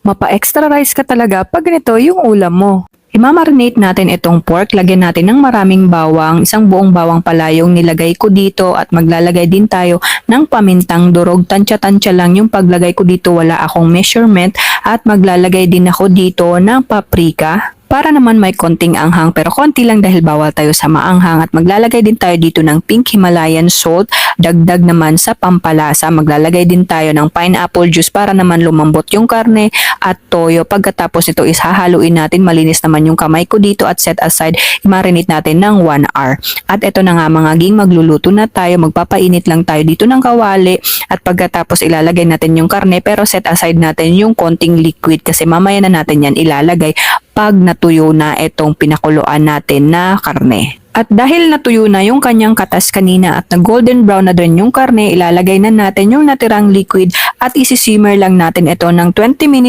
Mapa-extra rice ka talaga pag ganito yung ulam mo. Imamarinate natin itong pork, lagyan natin ng maraming bawang, isang buong bawang pala yung nilagay ko dito at maglalagay din tayo ng pamintang durog. Tansya-tansya lang yung paglagay ko dito, wala akong measurement at maglalagay din ako dito ng paprika. Para naman may konting anghang pero konti lang dahil bawal tayo sa maanghang at maglalagay din tayo dito ng pink Himalayan salt, dagdag naman sa pampalasa. Maglalagay din tayo ng pineapple juice para naman lumambot yung karne at toyo. Pagkatapos nito is hahaluin natin, malinis naman yung kamay ko dito at set aside, i-marinate natin ng 1 hour. At ito na nga mga ging, magluluto na tayo, magpapainit lang tayo dito ng kawali at pagkatapos ilalagay natin yung karne pero set aside natin yung konting liquid kasi mamaya na natin yan ilalagay pag natuyo na itong pinakuluan natin na karne. At dahil natuyo na yung kanyang katas kanina at na golden brown na din yung karne, ilalagay na natin yung natirang liquid at isi-simmer lang natin ito ng 20 minutes.